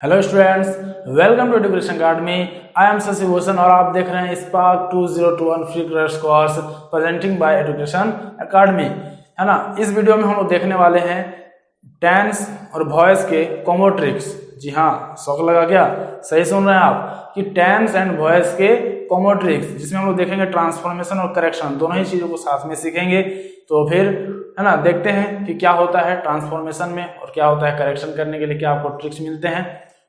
Hello students, welcome to education academy. I am Shashi Bhushan और आप देख रहे हैं spark 2021 free crash course presenting by education academy, है ना। इस वीडियो में हम लोग देखने वाले हैं टेंस और वॉइस के कॉम्बो ट्रिक्स। जी हाँ, शौक लगा क्या? सही सुन रहे हैं आप कि टेंस एंड वॉइस के कॉम्बो ट्रिक्स, जिसमें हम लोग देखेंगे ट्रांसफॉर्मेशन और करेक्शन, दोनों ही चीजों को साथ में सीखेंगे। तो फिर है ना, देखते हैं कि क्या होता है ट्रांसफॉर्मेशन में और क्या होता है करेक्शन करने के लिए, क्या आपको ट्रिक्स मिलते हैं।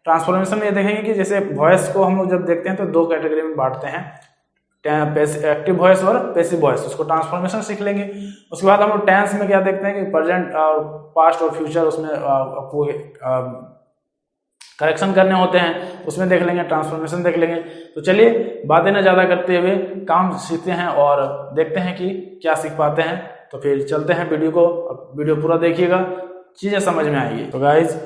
ट्रांसफॉर्मेशन में ये देखेंगे कि जैसे वॉइस को हम लोग जब देखते हैं तो दो कैटेगरी में बांटते हैं, एक्टिव वॉइस और पैसिव वॉइस। उसको ट्रांसफॉर्मेशन सीख लेंगे। उसके बाद हम लोग टेंस में क्या देखते हैं कि प्रेजेंट और पास्ट और फ्यूचर, उसमें आपको करेक्शन करने होते हैं, उसमें देख लेंगे, ट्रांसफॉर्मेशन देख लेंगे। तो चलिए बातें न ज़्यादा करते हुए काम सीखते हैं और देखते हैं कि क्या सीख पाते हैं। तो फिर चलते हैं वीडियो को, वीडियो पूरा देखिएगा, चीज़ें समझ में आएगी। तो गाइज,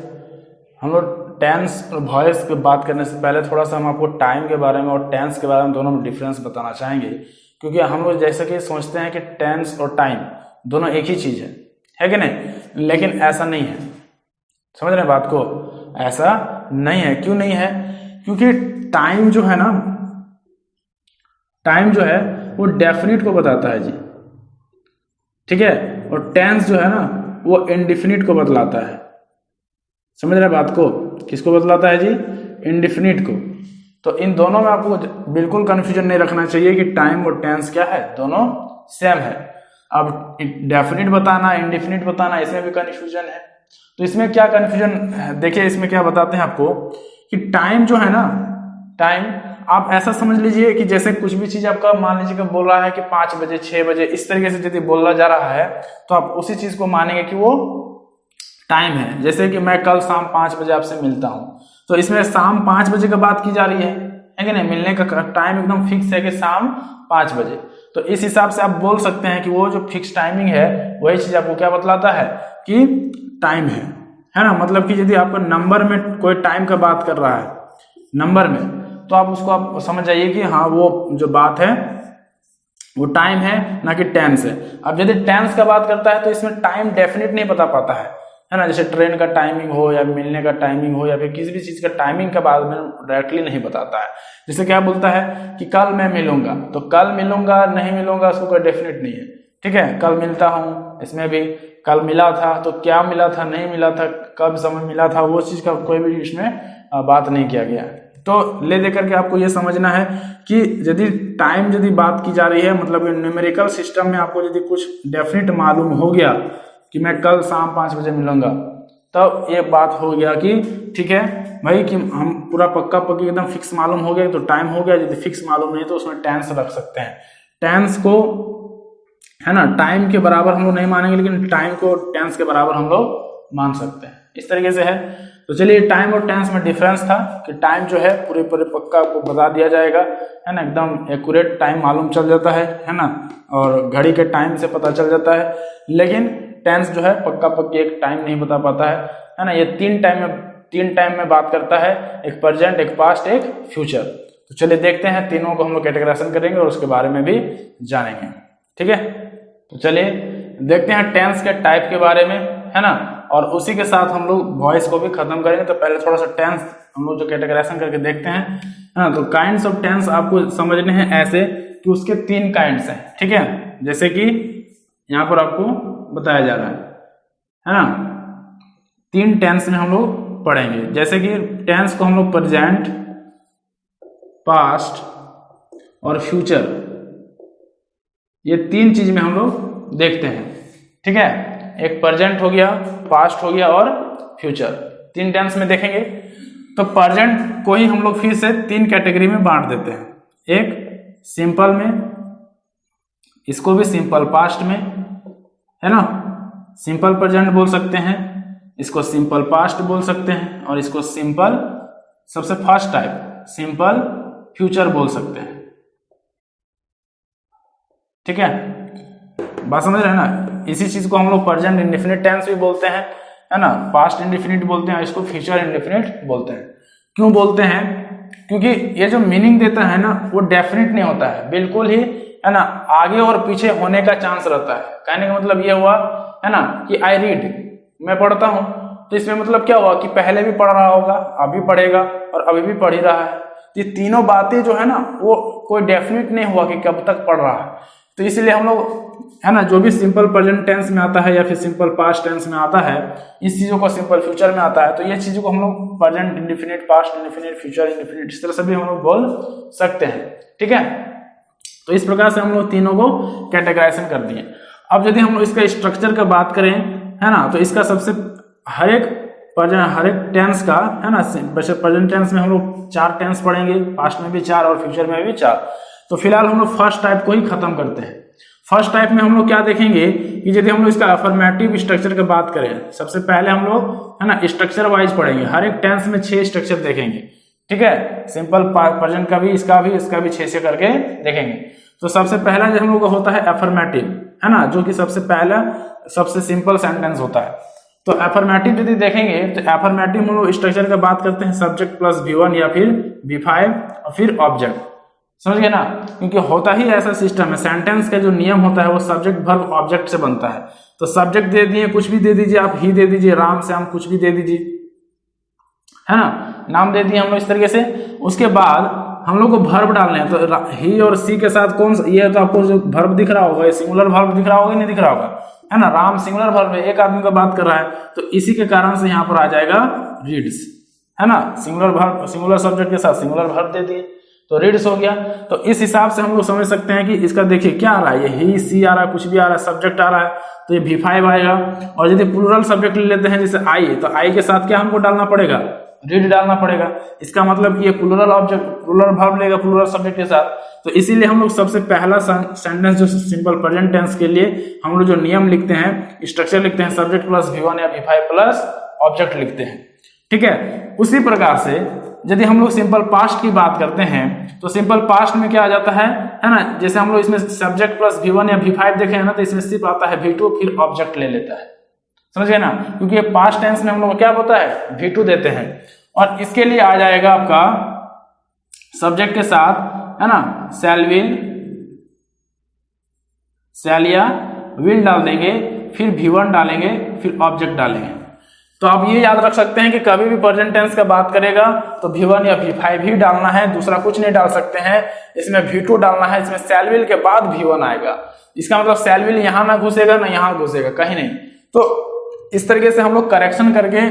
हम लोग टेंस और वॉइस की बात करने से पहले थोड़ा सा हम आपको टाइम के बारे में और टेंस के बारे में दोनों में डिफरेंस बताना चाहेंगे, क्योंकि हम लोग जैसे कि सोचते हैं कि टेंस और टाइम दोनों एक ही चीज़ है कि नहीं, लेकिन ऐसा नहीं है। समझ रहे हैं बात को? ऐसा नहीं है। क्यों नहीं है? क्योंकि टाइम जो है ना, टाइम जो है वो डेफिनिट को बताता है जी, ठीक है, और टेंस जो है ना वो इंडिफिनिट को बतलाता है। समझ रहे हैं बात को? किसको बतलाता है जी? इंडिफिनिट को। तो इन दोनों में आपको बिल्कुल कंफ्यूजन नहीं रखना चाहिए कि टाइम और टेंस क्या है, दोनों सेम है। अब डेफिनिट बताना, इंडिफिनिट बताना, इसमें भी कंफ्यूजन है। तो इसमें क्या कंफ्यूजन है, देखिए इसमें क्या बताते हैं आपको कि टाइम जो है ना, टाइम आप ऐसा समझ लीजिए कि जैसे कुछ भी चीज आपका मान लीजिए कि बोल रहा है कि 5 बजे 6 बजे, इस तरीके से यदि बोला जा रहा है तो आप उसी चीज को मानेंगे कि वो टाइम है। जैसे कि मैं कल शाम 5 बजे आपसे मिलता हूं, तो इसमें शाम 5 बजे का बात की जा रही है कि नहीं? मिलने का टाइम एकदम फिक्स है कि शाम 5 बजे। तो इस हिसाब से आप बोल सकते हैं कि वो जो फिक्स टाइमिंग है वही चीज आपको क्या बतलाता है कि टाइम है ना। मतलब कि यदि आपको नंबर में कोई टाइम का बात कर रहा है नंबर में, तो आप उसको आप समझ जाइए कि हाँ वो जो बात है वो टाइम है, ना कि टेंस है। अब यदि टेंस का बात करता है तो इसमें टाइम डेफिनेट नहीं बता पाता है ना। जैसे ट्रेन का टाइमिंग हो या मिलने का टाइमिंग हो या फिर किसी भी चीज का टाइमिंग के बारे में डायरेक्टली नहीं बताता है। जैसे क्या बोलता है कि कल मैं मिलूंगा, तो कल मिलूंगा नहीं मिलूंगा उसको कोई डेफिनेट नहीं है, ठीक है। कल मिलता हूँ, इसमें भी कल मिला था, तो क्या मिला था, नहीं मिला था, कब समय मिला था, वो चीज का कोई भी इसमें बात नहीं किया गया। तो ले दे करके आपको ये समझना है कि यदि टाइम यदि बात की जा रही है, मतलब न्यूमेरिकल सिस्टम में आपको यदि कुछ डेफिनेट मालूम हो गया कि मैं कल शाम 5 बजे मिलूंगा, तब ये बात हो गया कि ठीक है भाई, कि हम पूरा पक्का पक्की एकदम फिक्स मालूम हो गया तो टाइम हो गया। यदि फिक्स मालूम नहीं तो उसमें टेंस रख सकते हैं। टेंस को है ना टाइम के बराबर हम लोग नहीं मानेंगे, लेकिन टाइम को टेंस के बराबर हम लोग मान सकते हैं। इस तरीके से है। तो चलिए, टाइम और टेंस में डिफरेंस था कि टाइम जो है पूरे पक्का आपको बता दिया जाएगा, है ना, एकदम एक्यूरेट टाइम मालूम चल जाता है ना, और घड़ी के टाइम से पता चल जाता है। लेकिन टेंस जो है पक्का पक्की एक टाइम नहीं बता पाता है ना। ये तीन टाइम में बात करता है, एक प्रेजेंट, एक पास्ट, एक फ्यूचर। तो चलिए देखते हैं, तीनों को हम लोग कैटेगराइजेशन करेंगे और उसके बारे में भी जानेंगे, ठीक है। तो चलिए देखते हैं टेंस के टाइप के बारे में, है ना, और उसी के साथ हम लोग वॉइस को भी खत्म करेंगे। तो पहले थोड़ा सा टेंस हम लोग जो कैटेगराइजेशन करके देखते हैं, है ना। तो काइंड्स ऑफ टेंस आपको समझने हैं ऐसे कि उसके 3 काइंड्स हैं, ठीक है। जैसे कि यहाँ पर आपको बताया जा रहा है ना, 3 टेंस में हम लोग पढ़ेंगे। जैसे कि टेंस को हम लोग प्रेजेंट, पास्ट और फ्यूचर, ये 3 चीज में हम लोग देखते हैं, ठीक है। एक प्रेजेंट हो गया, पास्ट हो गया और फ्यूचर, 3 टेंस में देखेंगे। तो प्रेजेंट को ही हम लोग फिर से 3 कैटेगरी में बांट देते हैं। एक सिंपल में, इसको भी सिंपल पास्ट में, है ना, सिंपल प्रेजेंट बोल सकते हैं, इसको सिंपल पास्ट बोल सकते हैं, और इसको सिंपल, सबसे फर्स्ट टाइप सिंपल फ्यूचर बोल सकते हैं, ठीक है। बात समझ रहे हैं ना। इसी चीज को हम लोग प्रेजेंट इंडेफिनिट टेंस भी बोलते हैं, है ना, पास्ट इंडेफिनिट बोलते हैं, इसको फ्यूचर इंडेफिनिट बोलते हैं। क्यों बोलते हैं? क्योंकि ये जो मीनिंग देता है ना वो डेफिनेट नहीं होता है, बिल्कुल ही, है ना, आगे और पीछे होने का चांस रहता है। कहने का मतलब ये हुआ, है ना, कि आई रीड, मैं पढ़ता हूं, तो इसमें मतलब क्या हुआ कि पहले भी पढ़ रहा होगा, अभी पढ़ेगा और अभी भी पढ़ ही रहा है। तो ये तीनों बातें जो है ना वो कोई डेफिनेट नहीं हुआ कि कब तक पढ़ रहा है। तो इसलिए हम लोग है ना जो भी सिंपल प्रेजेंट टेंस में आता है या फिर सिंपल पास्ट टेंस में आता है, इस चीजों को सिंपल फ्यूचर में आता है, तो ये चीजों को हम लोग present indefinite, past indefinite, future indefinite इस तरह से भी हम लोग बोल सकते हैं। ठीक है, तो इस प्रकार से हम लोग तीनों को कैटेगराइजेशन कर दिए। अब यदि हम लोग इसका स्ट्रक्चर का बात करें है ना, तो इसका सबसे हर एक टेंस का है ना, वैसे प्रेजेंट टेंस में हम लोग 4 टेंस पढ़ेंगे, पास्ट में भी 4 और फ्यूचर में भी 4। तो फिलहाल हम लोग फर्स्ट टाइप को ही खत्म करते हैं। फर्स्ट टाइप में हम लोग क्या देखेंगे कि यदि हम लोग इसका अफर्मेटिव स्ट्रक्चर की बात करें, सबसे पहले हम लोग है ना स्ट्रक्चर वाइज पढ़ेंगे, हर एक टेंस में 6 स्ट्रक्चर देखेंगे। ठीक है, सिंपल प्रेजेंट का भी, इसका भी 6 से करके देखेंगे। तो सबसे पहला जो हम लोग का होता है अफर्मेटिव, है ना, जो कि सबसे पहला सबसे सिंपल सेंटेंस होता है। तो अफर्मेटिव यदि देखेंगे तो अफर्मेटिव हम लोग स्ट्रक्चर का बात करते हैं, सब्जेक्ट प्लस V1 या फिर V5 और फिर ऑब्जेक्ट, समझ गए ना, क्योंकि होता ही ऐसा सिस्टम है, सेंटेंस का जो नियम होता है वो सब्जेक्ट वर्ब ऑब्जेक्ट से बनता है। तो सब्जेक्ट दे दिए, कुछ भी दे दीजिए, आप ही दे दीजिए, राम श्याम कुछ भी दे दीजिए, है ना, नाम दे दिए हम लोग इस तरीके से। उसके बाद हम लोग को वर्ब डालने हैं, तो ही और सी के साथ कौन सा, ये तो आपको जो वर्ब दिख रहा होगा, ये सिंगुलर वर्ब दिख रहा होगा, नहीं दिख रहा होगा, है ना, राम सिंगुलर वर्ब है, एक आदमी का बात कर रहा है, तो इसी के कारण से यहाँ पर आ जाएगा रीड्स, है ना, सिंगुलर वर्ब, सिंगुलर सब्जेक्ट के साथ सिंगुलर वर्ब दे दिए तो रीड्स हो गया। तो इस हिसाब से हम लोग समझ सकते हैं कि इसका देखिए क्या आ रहा है, ये ही सी आ रहा है, कुछ भी आ रहा है, सब्जेक्ट आ रहा है, तो ये V5 आएगा। और यदि प्लूरल सब्जेक्ट ले लेते हैं जैसे आई, तो आई के साथ क्या हमको डालना पड़ेगा, रीड डालना पड़ेगा। इसका मतलब ये प्लूरल ऑब्जेक्ट, प्लूरल वर्ब लेगा प्लूरल सब्जेक्ट के साथ। तो इसीलिए हम लोग सबसे पहला सेंटेंस जो सिंपल प्रेजेंट टेंस के लिए हम लोग जो नियम लिखते हैं, स्ट्रक्चर लिखते हैं, सब्जेक्ट प्लस V1 या V5 प्लस ऑब्जेक्ट लिखते हैं। ठीक है, उसी प्रकार से यदि हम लोग सिंपल पास्ट की बात करते हैं, तो सिंपल पास्ट में क्या आ जाता है ना, जैसे हम लोग इसमें सब्जेक्ट प्लस V1 या V5 देखे हैं ना, तो इसमें सिर्फ आता है V2 फिर ऑब्जेक्ट ले लेता है, समझ गए ना, क्योंक ये पास्ट टेंस में हम लोग क्या होता है V2 देते हैं। और इसके लिए आ जाएगा आपका सब्जेक्ट के साथ है ना शैल विल, शैल या विल डाल देंगे, फिर V1 डालेंगे, फिर ऑब्जेक्ट डालेंगे। तो आप ये याद रख सकते हैं कि कभी भी प्रेजेंट टेंस का बात करेगा तो V1 या V5 ही डालना है, दूसरा कुछ नहीं डाल सकते हैं। इसमें V2 डालना है, इसमें शैल विल के बाद V1 आएगा। इसका मतलब शैल विल यहां ना घुसेगा ना यहां घुसेगा, कहीं नहीं। तो इस तरीके से हम लोग करेक्शन करके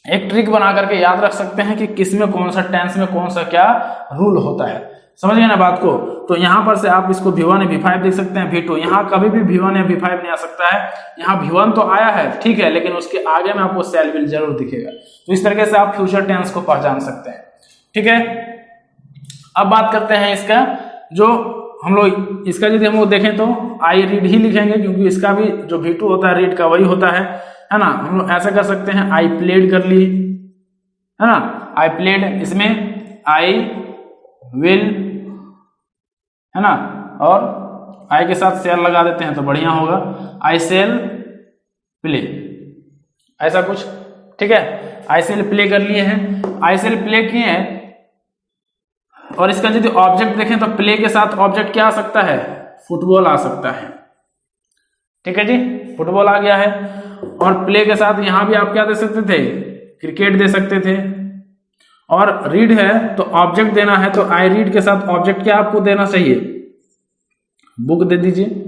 एक ट्रिक बना करके याद रख सकते हैं कि किस में कौन सा टेंस में कौन सा क्या रूल होता है, समझ गए ना बात को। तो यहाँ पर से आप इसको V1 या V5 देख सकते हैं, V2 यहाँ कभी भी V1 या V5 नहीं आ सकता है। यहाँ V1 तो आया है ठीक है, लेकिन उसके आगे में आपको शैल विल जरूर दिखेगा। तो इस तरीके से आप फ्यूचर टेंस को पहचान सकते हैं। ठीक है, अब बात करते हैं इसका, जो हम लोग इसका यदि हम लोग देखें तो आई रीड ही लिखेंगे, क्योंकि इसका भी जो V2 होता है रीड का वही होता है ना। हम लोग ऐसा कर सकते हैं, आई प्लेड कर लिए, है ना, आई प्लेड, इसमें आई विल, है ना, और आई के साथ शेल लगा देते हैं तो बढ़िया होगा, आई सेल प्ले, ऐसा कुछ। ठीक है, आई सेल प्ले कर लिए हैं, आई सेल प्ले किए हैं। और इसका यदि ऑब्जेक्ट देखें तो प्ले के साथ ऑब्जेक्ट क्या आ सकता है, फुटबॉल आ सकता है। ठीक है जी, फुटबॉल आ गया है। और प्ले के साथ यहां भी आप क्या दे सकते थे, क्रिकेट दे सकते थे। और रीड है तो ऑब्जेक्ट देना है, तो आई रीड के साथ ऑब्जेक्ट क्या आपको देना चाहिए, बुक दे दीजिए।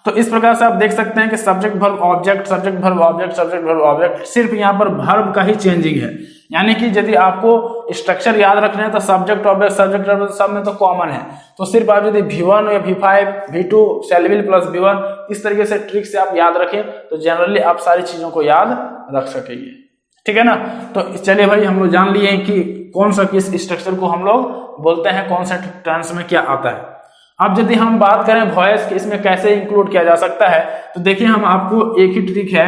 तो इस प्रकार से आप देख सकते हैं कि subject verb object, subject verb object, subject verb object, सिर्फ यहाँ पर वर्ब का ही चेंजिंग है। यानी कि यदि आपको स्ट्रक्चर याद रखना है तो सब्जेक्ट ऑब्जेक्ट सब्जेक्ट ऑब्जेक्ट सब में तो कॉमन है। तो सिर्फ आप यदि V1 या V5 V2 shell will plus V1 इस तरीके से ट्रिक से आप याद रखें तो जनरली आप सारी चीजों को याद रख सकेंगे। ठीक है ना। तो चलिए भाई, हम लोग जान लिए कि कौन सा किस स्ट्रक्चर को हम लोग बोलते हैं, कौन सा टेंस में क्या आता है। अब यदि हम बात करें वॉइस कि इसमें कैसे इंक्लूड किया जा सकता है, तो देखिए हम आपको एक ही ट्रिक है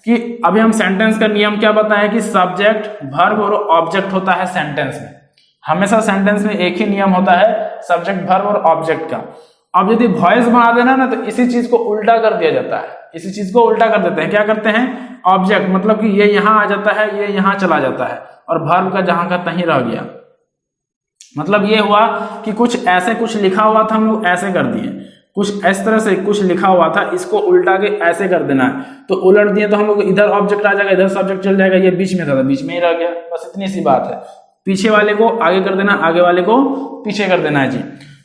कि अभी हम सेंटेंस का नियम क्या बताएं कि सब्जेक्ट वर्ब और ऑब्जेक्ट होता है सेंटेंस में। हमेशा सेंटेंस में एक ही नियम होता है, सब्जेक्ट वर्ब और ऑब्जेक्ट का। अब यदि वॉइस बना देना ना तो इसी चीज को उल्टा कर दिया जाता है, इसी चीज को उल्टा कर देते हैं। क्या करते हैं, ऑब्जेक्ट मतलब कि ये यहां आ जाता है, ये यहां चला जाता है, और वर्ब का जहां का तहीं रह गया। मतलब ये हुआ कि कुछ ऐसे कुछ लिखा हुआ था, हम लोग ऐसे कर दिए। कुछ इस तरह से कुछ लिखा हुआ था, इसको उल्टा के ऐसे कर देना है, तो उलट दिए तो हम लोग इधर ऑब्जेक्ट आ जाएगा, इधर सब्जेक्ट चल जाएगा, ये बीच में था बीच में ही रह गया, बस इतनी सी बात है। पीछे वाले को आगे कर देना, आगे वाले को पीछे कर देना है जी।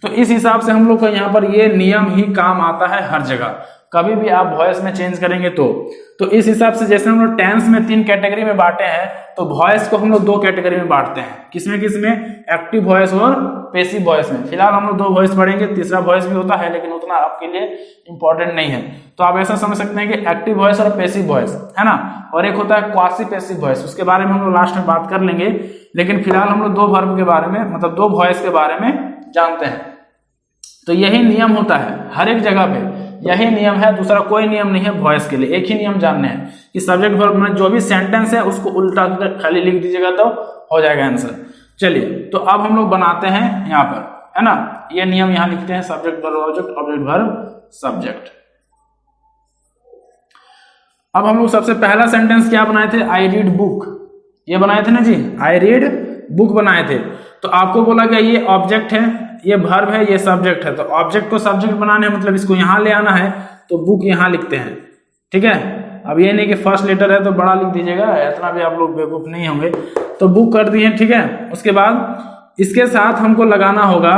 तो इस हिसाब से हम लोग को यहाँ पर ये नियम ही काम आता है हर जगह, कभी भी आप वॉइस में चेंज करेंगे तो इस हिसाब से जैसे हम लोग टेंस में 3 कैटेगरी में बांटे हैं, तो वॉइस को हम लोग 2 कैटेगरी में बांटते हैं। किसमें एक्टिव वॉइस और पैसिव वॉइस में। फिलहाल हम लोग 2 वॉइस पढ़ेंगे, तीसरा वॉइस भी होता है लेकिन उतना आपके लिए इंपॉर्टेंट नहीं है। तो आप ऐसा समझ सकते हैं कि एक्टिव वॉइस और पैसिव वॉइस है ना, और एक होता है क्वासी पैसिव वॉइस, उसके बारे में हम लोग लास्ट में बात कर लेंगे। लेकिन फिलहाल हम लोग 2 वर्ब के बारे में, मतलब 2 वॉइस के बारे में जानते हैं। तो यही नियम होता है हर एक जगह पे, यही नियम है, दूसरा कोई नियम नहीं है वॉइस के लिए। एक ही नियम जानने हैं कि सब्जेक्ट वर्ब में जो भी सेंटेंस है उसको उल्टा कर खाली लिख दीजिएगा तो हो जाएगा आंसर। चलिए, तो अब हम लोग बनाते हैं यहाँ पर, है ना, ये नियम यहाँ लिखते हैं, subject verb object, object verb subject. अब हम लोग सबसे पहला सेंटेंस क्या बनाए थे, आई रीड बुक, ये बनाए थे ना जी, आई रीड बुक बनाए थे। तो आपको बोला गया ये ऑब्जेक्ट है, ये वर्ब है, ये सब्जेक्ट है, तो ऑब्जेक्ट को सब्जेक्ट बनाने है, मतलब इसको यहाँ ले आना है, तो बुक यहाँ लिखते हैं। ठीक है, अब ये नहीं कि फर्स्ट लेटर है तो बड़ा लिख दीजिएगा, इतना भी आप लोग बेवकूफ नहीं होंगे। तो बुक कर दिए, ठीक है। उसके बाद इसके साथ हमको लगाना होगा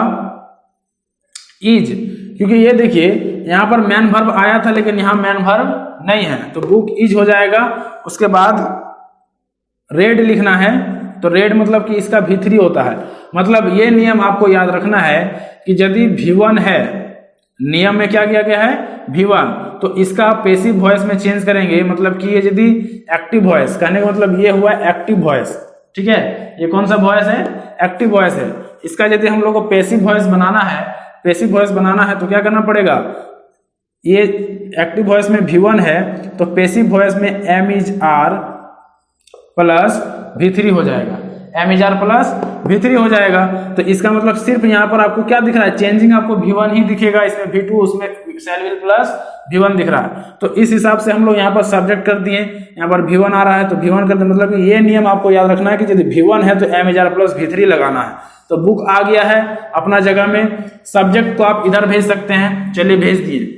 इज, क्योंकि ये देखिए यहाँ पर मैन वर्ब आया था लेकिन यहाँ मैन वर्ब नहीं है, तो बुक इज हो जाएगा। उसके बाद रेड लिखना है, तो रेड मतलब कि इसका V3 होता है। मतलब ये नियम आपको याद रखना है कि यदि V1 है, नियम में क्या किया गया है V1, तो इसका आप पैसिव वॉइस में चेंज करेंगे, मतलब कि ये यदि एक्टिव वॉइस, कहने का मतलब ये हुआ एक्टिव वॉइस। ठीक है, ये कौन सा वॉइस है, एक्टिव वॉइस है। इसका यदि हम लोग को पैसिव वॉइस बनाना है, पैसिव वॉइस बनाना है तो क्या करना पड़ेगा, ये एक्टिव वॉइस में V1 है तो पैसिव वॉइस में am is are plus V3 हो जाएगा, M is are plus V3 हो जाएगा। तो इसका मतलब सिर्फ यहाँ पर आपको क्या दिख रहा है, चेंजिंग आपको V1 ही दिखेगा, इसमें V2, उसमें शैल विल प्लस V1 दिख रहा है। तो इस हिसाब से हम लोग यहाँ पर सब्जेक्ट कर दिए, यहाँ पर V1 आ रहा है तो V1 कर दिए, मतलब ये नियम आपको याद रखना है कि यदि V1 है तो M is are plus V3 लगाना है। तो बुक आ गया है अपना जगह में, सब्जेक्ट को आप इधर भेज सकते हैं, चलिए भेज दिए।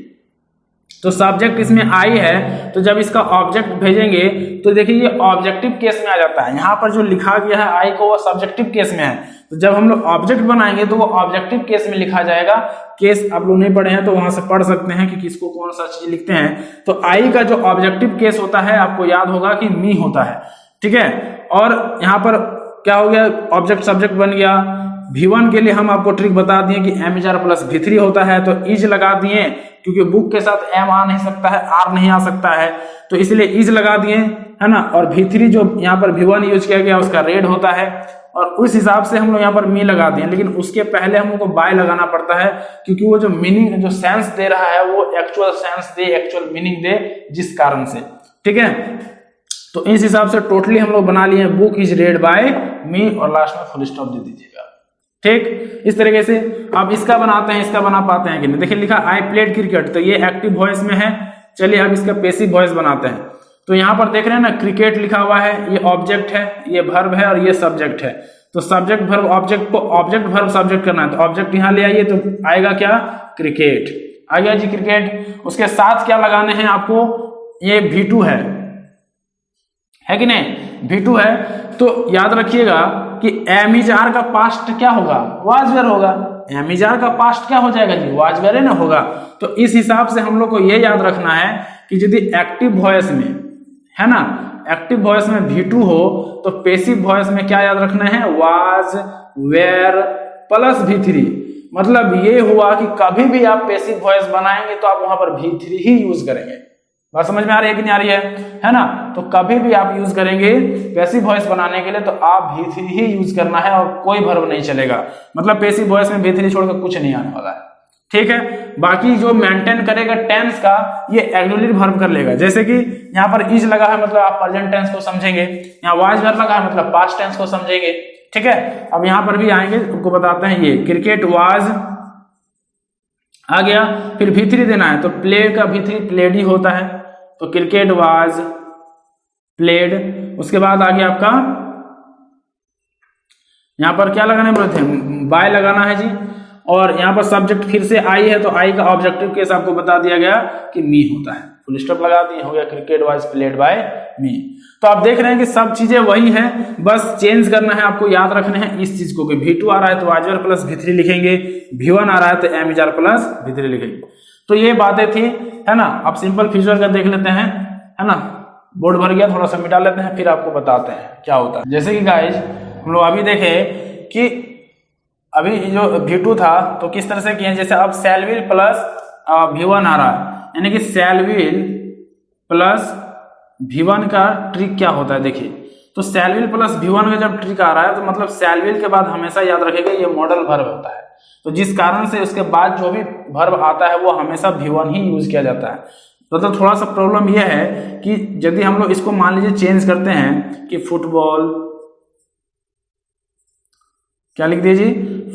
तो सब्जेक्ट इसमें आई है, तो जब इसका ऑब्जेक्ट भेजेंगे तो देखिए ये ऑब्जेक्टिव केस में आ जाता है। यहाँ पर जो लिखा गया है आई को, वो सब्जेक्टिव केस में है, तो जब हम लोग ऑब्जेक्ट बनाएंगे तो वो ऑब्जेक्टिव केस में लिखा जाएगा। केस आप लोग नहीं पढ़े हैं तो वहां से पढ़ सकते हैं कि किसको कौन सा चीज लिखते हैं। तो आई का जो ऑब्जेक्टिव केस होता है आपको याद होगा कि मी होता है। ठीक है, और यहाँ पर क्या हो गया, ऑब्जेक्ट सब्जेक्ट बन गया। V1 के लिए हम आपको ट्रिक बता दिए कि M is are plus V3 होता है, तो इज लगा दिए, क्योंकि बुक के साथ एम आ नहीं सकता है, आर नहीं आ सकता है, तो इसलिए इज लगा दिए, है ना। और V3 जो यहाँ पर V1 यूज किया गया उसका रेड होता है, और उस हिसाब से हम लोग यहाँ पर मी लगा दिए। लेकिन उसके पहले हम लोग को बाय लगाना पड़ता है, क्योंकि वो जो मीनिंग, जो सेंस दे रहा है वो actual sense they, actual meaning दे, जिस कारण से। ठीक है, तो इस हिसाब से टोटली हम लोग बना लिए बुक इज रेड बाय मी, और लास्ट में फुल स्टॉप दे दीजिएगा। ठीक, इस तरीके से अब इसका बनाते हैं, इसका बना पाते हैं कि नहीं। देखिए लिखा आई प्लेड क्रिकेट, तो ये एक्टिव वॉइस में है। चलिए अब इसका पैसिव वॉइस बनाते हैं। तो यहाँ पर देख रहे हैं ना, क्रिकेट लिखा हुआ है, ये ऑब्जेक्ट है, ये वर्ब है और ये सब्जेक्ट है। तो सब्जेक्ट वर्ब ऑब्जेक्ट को ऑब्जेक्ट वर्ब सब्जेक्ट करना है, तो ऑब्जेक्ट यहाँ ले आइए, तो आएगा क्या, क्रिकेट आ गया जी, क्रिकेट। उसके साथ क्या लगाने हैं आपको, ये V2 है कि नहीं, V2 है। तो याद रखिएगा कि एम इज आर का पास्ट क्या होगा, वाज वेयर होगा। एम इज आर का पास्ट क्या हो जाएगा जी, वाज वेयर ना होगा। तो इस हिसाब से हम लोग को ये याद रखना है कि यदि एक्टिव वॉइस में, है ना, एक्टिव वॉइस में V2 हो, तो पैसिव वॉइस में क्या याद रखना है, वाज वेयर प्लस V3। मतलब ये हुआ कि कभी भी आप पैसिव वॉइस बनाएंगे तो आप वहां पर V3 ही यूज करेंगे। बात समझ में आ रही है कि नहीं आ रही है ना। तो कभी भी आप यूज करेंगे पैसिव वॉइस बनाने के लिए तो आप V3 ही यूज करना है, और कोई वर्ब नहीं चलेगा। मतलब पैसिव वॉइस में V3 छोड़कर कुछ नहीं आने वाला है। ठीक है, बाकी जो मेंटेन करेगा टेंस का, ये ऑक्सिलरी वर्ब कर लेगा। जैसे कि यहाँ पर इज लगा है, मतलब आप प्रेजेंट टेंस को समझेंगे। यहाँ वाज वेयर लगा है, मतलब पास्ट टेंस को समझेंगे। ठीक है, अब यहाँ पर भी आएंगे, उनको बताते हैं। ये क्रिकेट वाज आ गया, फिर V3 देना है, तो प्ले का V3 प्लेड ही होता है, तो क्रिकेट वाज प्लेड। उसके बाद आ गया आपका, यहाँ पर क्या लगाने बोले थे, बाय लगाना है जी। और यहाँ पर सब्जेक्ट फिर से आई है, तो आई का ऑब्जेक्टिव केस आपको बता दिया गया कि मी होता है, फुल स्टॉप लगा दिए, हो गया क्रिकेट वाज प्लेड बाय मी। तो आप देख रहे हैं कि सब चीजें वही हैं, बस चेंज करना है, आपको याद रखना है इस चीज को कि V2 आ रहा है तो आर प्लस V3 लिखेंगे, V1 आ रहा है तो एम प्लस V3 लिखेंगे। तो ये बातें थी, है ना। अब सिंपल फ्यूचर का देख लेते हैं, है ना। बोर्ड भर गया, थोड़ा सा मिटा लेते हैं, फिर आपको बताते हैं क्या होता है। जैसे कि गाइज हम लोग अभी देखे कि अभी जो V2 था तो किस तरह से किए, जैसे अब सेल व्हील प्लस V1 आ रहा है, यानी कि सेल व्हील प्लस V1 का ट्रिक क्या होता है देखिए। तो सेल व्हील प्लस V1 का जब ट्रिक आ रहा है तो मतलब सेल व्हील के बाद हमेशा याद रखेगा ये मॉडल वर्ब होता है, तो जिस कारण से उसके बाद जो भी वर्ब आता है वो हमेशा V1 ही यूज किया जाता है। तो थोड़ा सा प्रॉब्लम यह है कि यदि हम लोग इसको मान लीजिए चेंज करते हैं कि फुटबॉल, क्या लिख दिए जी,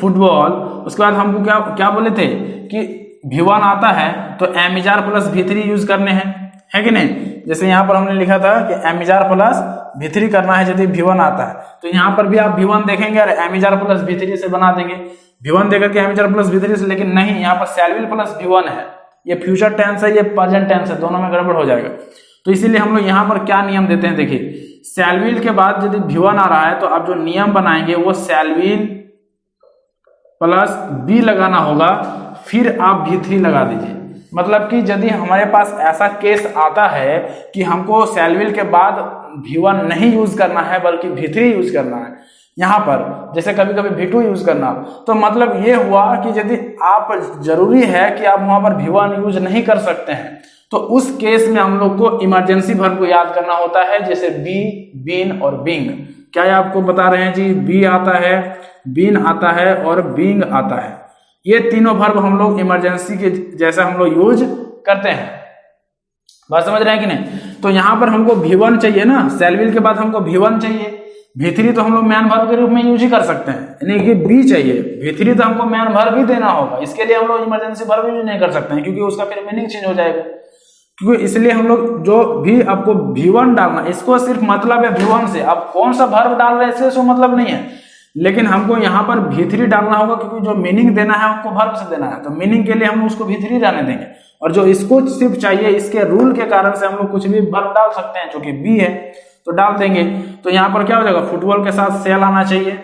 फुटबॉल, उसके बाद हमको क्या क्या बोले थे कि V1 आता है तो एम प्लस V3 यूज करने हैं, है कि नहीं। जैसे यहाँ पर हमने लिखा था कि एम प्लस V3 करना है यदि V1 आता है, तो यहाँ पर भी आप V1 देखेंगे और एम प्लस V3 से बना देंगे, V1 देकर के एम प्लस V3 से, लेकिन नहीं, यहाँ पर सेल व्हील प्लस V1 है, ये फ्यूचर टेंस है, ये प्रेजेंट टेंस है, दोनों में गड़बड़ हो जाएगा। तो इसीलिए हम लोग यहाँ पर क्या नियम देते हैं देखिए, सेल व्हील के बाद यदि V1 आ रहा है तो आप जो नियम बनाएंगे वो सेल व्हील प्लस B लगाना होगा, फिर आप V3 लगा दीजिए। मतलब कि यदि हमारे पास ऐसा केस आता है कि हमको सेल व्हील के बाद V1 नहीं यूज करना है बल्कि V3 यूज करना है, यहाँ पर जैसे कभी कभी V2 यूज करना, तो मतलब ये हुआ कि यदि आप जरूरी है कि आप वहां पर V1 यूज नहीं कर सकते हैं, तो उस केस में हम लोग को इमरजेंसी वर्ब को याद करना होता है, जैसे बी, बीन और बींग। क्या ये आपको बता रहे हैं जी, बी आता है, बीन आता है और बींग आता है, ये तीनों वर्ब हम लोग इमरजेंसी के जैसा हम लोग यूज करते हैं। बात समझ रहे हैं कि नहीं। तो यहाँ पर हमको V1 चाहिए ना, सेल व्हील के बाद हमको V1 चाहिए, V3 तो हम लोग मैन वर्ब के रूप में यूज ही कर सकते हैं, यानी कि B चाहिए, V3 तो हमको मैन वर्ब भी देना होगा, इसके लिए हम लोग इमरजेंसी वर्ब यूज नहीं कर सकते हैं क्योंकि उसका फिर मीनिंग चेंज हो जाएगा। क्योंकि इसलिए हम लोग जो भी आपको V1 डालना, इसको सिर्फ मतलब है V1 से, आप कौन सा वर्ब डाल रहे हैं इससे मतलब नहीं है, लेकिन हमको यहाँ पर V3 डालना होगा क्योंकि जो मीनिंग देना है हमको वर्ब से देना है, तो मीनिंग के लिए हम उसको V3 डालने देंगे, और जो इसको सिर्फ चाहिए इसके रूल के कारण से हम लोग कुछ भी वर्ब डाल सकते हैं जो कि B है तो डाल देंगे। तो यहाँ पर क्या हो जाएगा, फुटबॉल के साथ सेल आना चाहिए,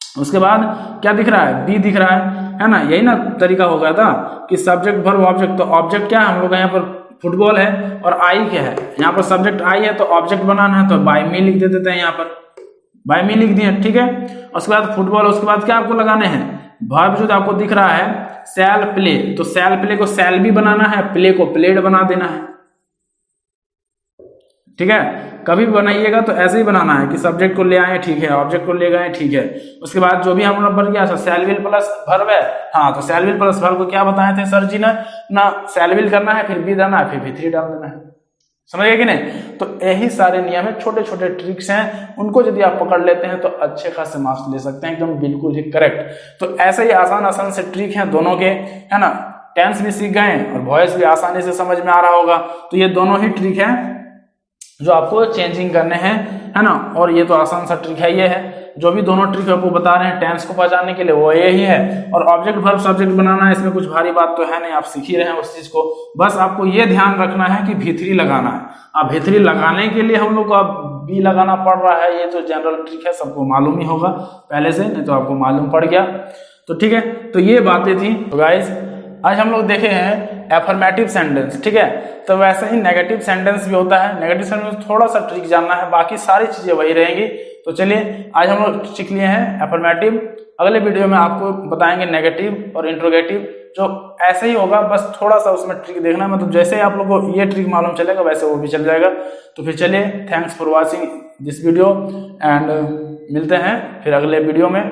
उसके बाद क्या दिख रहा है, B दिख रहा है ना, यही ना तरीका हो गया था कि सब्जेक्ट वर्ब ऑब्जेक्ट। तो ऑब्जेक्ट क्या है हम लोग यहाँ पर फुटबॉल है और आई क्या है, यहाँ पर सब्जेक्ट आई है तो ऑब्जेक्ट बनाना है, तो बाय मी लिख देते हैं, यहाँ पर बाय मी लिख दिए, ठीक है। उसके बाद फुटबॉल, उसके बाद क्या आपको लगाने हैं वर्ब जो आपको दिख रहा है सेल प्ले, तो सेल प्ले को सेल भी बनाना है, प्ले को प्लेड बना देना है, ठीक है। कभी भी बनाइएगा तो ऐसे ही बनाना है कि सब्जेक्ट को ले आए ठीक है, ऑब्जेक्ट को ले गए ठीक है। उसके बाद जो भी हम लोग बन गया सेल व्हील प्लस वर्ब है, हाँ तो सेल व्हील प्लस वर्ब को क्या बताए थे सर जी ने, ना सेल व्हील करना है, फिर बी देना है, फिर V3 डाल देना है, समझ गए कि नहीं। तो यही सारे नियम है, छोटे छोटे ट्रिक्स हैं, उनको यदि आप पकड़ लेते हैं तो अच्छे खासे मार्क्स ले सकते हैं, एकदम बिल्कुल ही करेक्ट। तो ऐसे ही आसान आसान से ट्रिक हैं दोनों के, है ना। टेंस भी सीख गए और वॉइस भी आसानी से समझ में आ रहा होगा, तो ये दोनों ही ट्रिक हैं जो आपको चेंजिंग करने हैं, है ना। और ये तो आसान सा ट्रिक है, ये है जो भी दोनों ट्रिक आपको बता रहे हैं टेंस को पहचानने के लिए वो यही है। और ऑब्जेक्ट वर्ब सब्जेक्ट बनाना है, इसमें कुछ भारी बात तो है नहीं, आप सीख ही रहे हैं उस चीज को, बस आपको ये ध्यान रखना है कि V3 लगाना है। अब V3 लगाने के लिए हम लोग को अब B लगाना पड़ रहा है, ये तो जनरल ट्रिक है, सबको मालूम ही होगा पहले से, नहीं तो आपको मालूम पड़ गया तो ठीक है। तो ये बातें थी। तो गाइस आज हम लोग देखे हैं एफर्मेटिव सेंटेंस, ठीक है। तो वैसे ही नेगेटिव सेंटेंस भी होता है, नेगेटिव सेंटेंस थोड़ा सा ट्रिक जानना है, बाकी सारी चीजें वही रहेंगी। तो चलिए आज हम लोग सीख लिए हैं एफर्मेटिव, अगले वीडियो में आपको बताएंगे नेगेटिव और इंट्रोगेटिव, जो ऐसे ही होगा, बस थोड़ा सा उसमें ट्रिक देखना है, मतलब जैसे ही आप लोग को ये ट्रिक मालूम चलेगा वैसे वो भी चल जाएगा। तो फिर चलिए, thanks for watching this video and मिलते हैं फिर अगले वीडियो में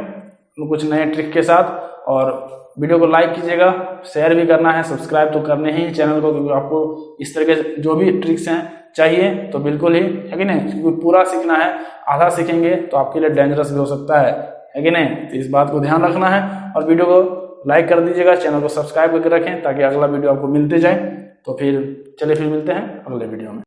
कुछ नए ट्रिक के साथ। और वीडियो को लाइक कीजिएगा, शेयर भी करना है, सब्सक्राइब तो करने ही चैनल को, क्योंकि आपको इस तरह के जो भी ट्रिक्स हैं चाहिए तो बिल्कुल ही, है कि नहीं, क्योंकि पूरा सीखना है, आधा सीखेंगे तो आपके लिए डेंजरस भी हो सकता है कि नहीं। तो इस बात को ध्यान रखना है और वीडियो को लाइक कर दीजिएगा, चैनल को सब्सक्राइब करके रखें ताकि अगला वीडियो आपको मिलते जाए। तो फिर चलिए फिर मिलते हैं अगले वीडियो में।